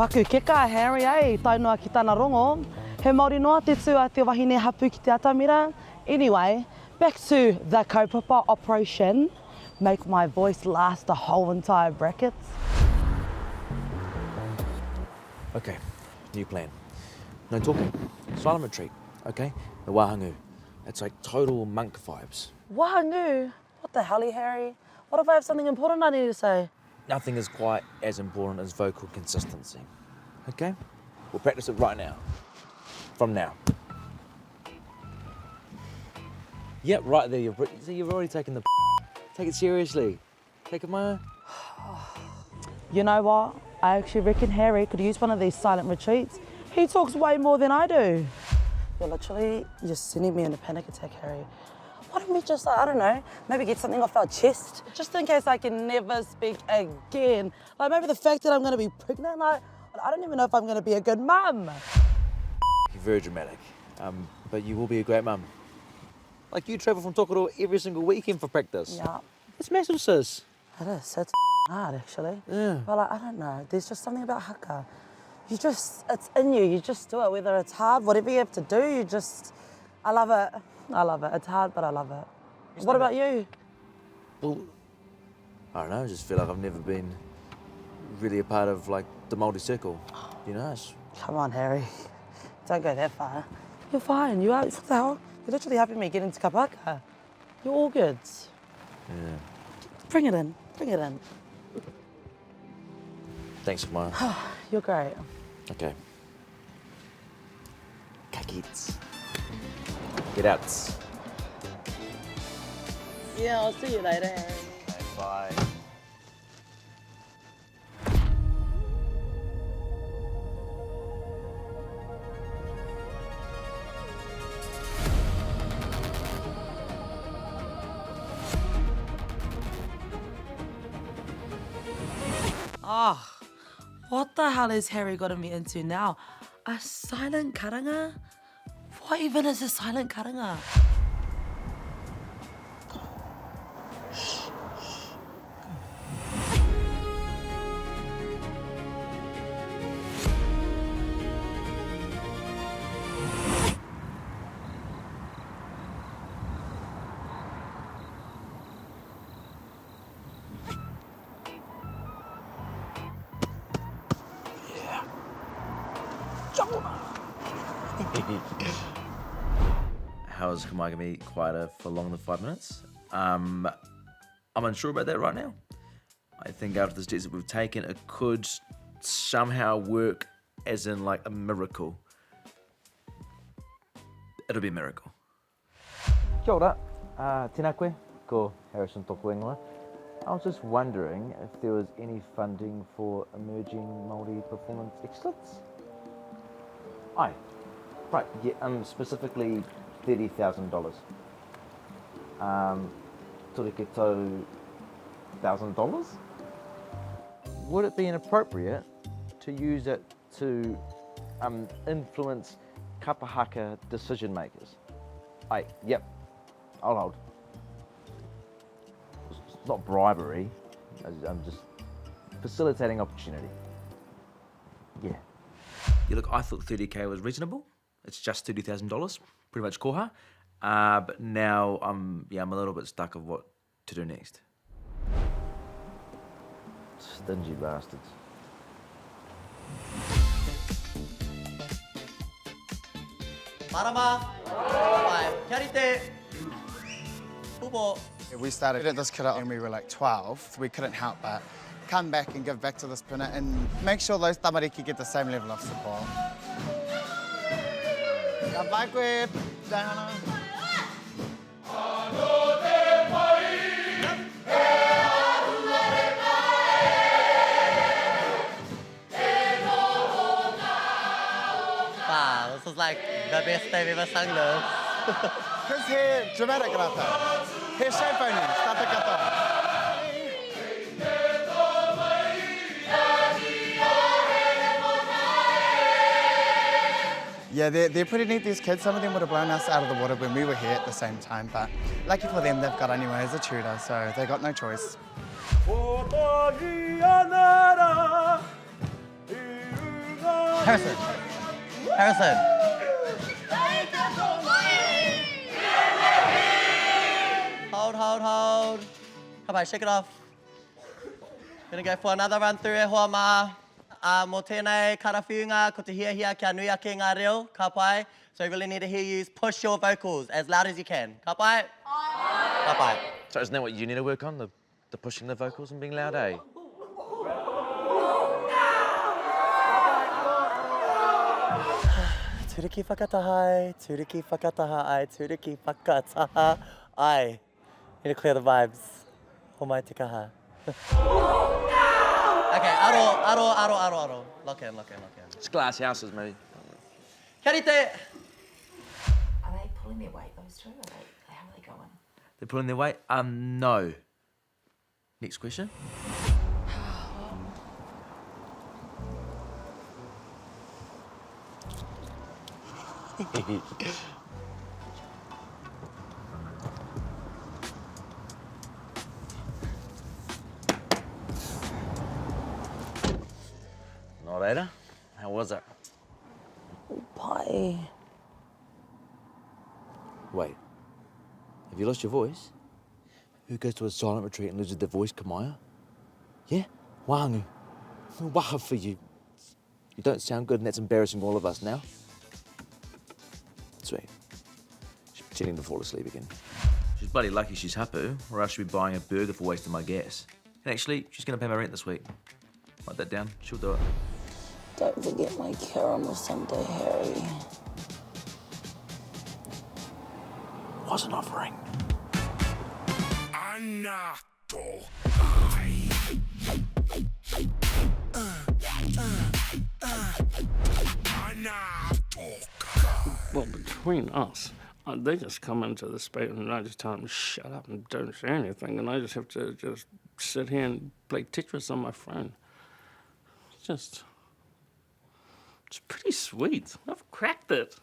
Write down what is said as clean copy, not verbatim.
Whaku keka, Harry, tainua ki tāna rongo. He Māori noa te tū a te wahine hapu ki te atamira. Anyway, back to the kaupapa operation. Make my voice last the whole entire brackets. Okay, new plan. No talking, silent retreat, okay? The Wahangū. It's like total monk vibes. Wahangū? What the hell, Harry? What if I have something important I need to say? Nothing is quite as important as vocal consistency, okay? We'll practice it right now. From now. Yep, right there. You've already taken the. Take it seriously. Take it, Maya. You know what? I actually reckon Harry could use one of these silent retreats. He talks way more than I do. You're literally just sending me in a panic attack, Harry. Why don't we just, I don't know, maybe get something off our chest, just in case I can never speak again. Like maybe the fact that I'm going to be pregnant, like, I don't even know if I'm going to be a good mum. You're very dramatic, but you will be a great mum. Like you travel from Tokoro every single weekend for practice. Yeah. It's massive, sis. It is. It's hard, actually. Yeah. But like, I don't know. There's just something about Haka. It's in you. You just do it. Whether it's hard, whatever you have to do, I love it. I love it. It's hard, but I love it. What about you? Well, I don't know. I just feel like I've never been really a part of like the Māori circle. You know? Come on, Harry. Don't go that far. You're fine. You are. What the hell? You're literally helping me get into kapaka. You're all good. Yeah. Bring it in. Bring it in. Thanks, Maya. You're great. Okay. Kakits. Get out. Yeah, I'll see you later, Harry. Okay, bye. Oh, what the hell is Harry gotten me into now? A silent karanga? What even is a silent karanga? How's Kamai gonna be quieter for longer than 5 minutes? I'm unsure about that right now. I think after the steps that we've taken, it could somehow work as in like a miracle. It'll be a miracle. Kia ora, tēnā koe, ko Harrison tōku ingoa. I was just wondering if there was any funding for emerging Māori performance excellence? Aye, right, yeah, specifically $30,000. Tureke tau $1,000? Would it be inappropriate to use it to influence kapahaka decision makers? Aye, yep, I'll hold. It's not bribery, I'm just facilitating opportunity. Yeah. Yeah, look, I thought 30K was reasonable. It's just $30,000, pretty much koha. But now I'm a little bit stuck of what to do next. Stingy bastards. Marama, Karite, Pubo. We started at this kira when we were like 12. We couldn't help but come back and give back to this puna and make sure those tamariki get the same level of support. Wow, this is like the best time ever sung this. His hair, dramatic rata. Hair shape only, stata kato. Yeah, they're pretty neat, these kids. Some of them would have blown us out of the water when we were here at the same time, but lucky for them, they've got anyone as a tutor, so they got no choice. Harrison. Harrison. Hold. Come on, shake it off. Gonna go for another run through e hoa ma. Mō tēnei karawhiunga, ko te hia kia nui ake ngā reo, ka pai. So you really need to hear you push your vocals as loud as you can. Ka pai? Ka pai. So isn't that what you need to work on, the pushing the vocals and being loud, eh? Turiki whakataha, turiki whakataha ai, turiki whakataha ai. Need to clear the vibes. Ho mai te kaha. Okay, aro. Lock in. It's glass houses, maybe. Kia rite. Are they pulling their weight, those two? How are they going? They're pulling their weight? No. Next question. Noreira, how was it? Bye. Wait, have you lost your voice? Who goes to a silent retreat and loses their voice, Kamaya? Yeah? Wahangū. Waha for you. You don't sound good and that's embarrassing all of us now. Sweet. She's pretending to fall asleep again. She's bloody lucky she's hapu, or else she'd be buying a burger for wasting my gas. And actually, she's going to pay my rent this week. Write that down, she'll do it. Don't forget my caramel sundae, Harry. Was an offering. Well, between us, they just come into the space and I just tell them, shut up and don't say anything. And I just have to just sit here and play Tetris on my phone. It's pretty sweet. I've cracked it.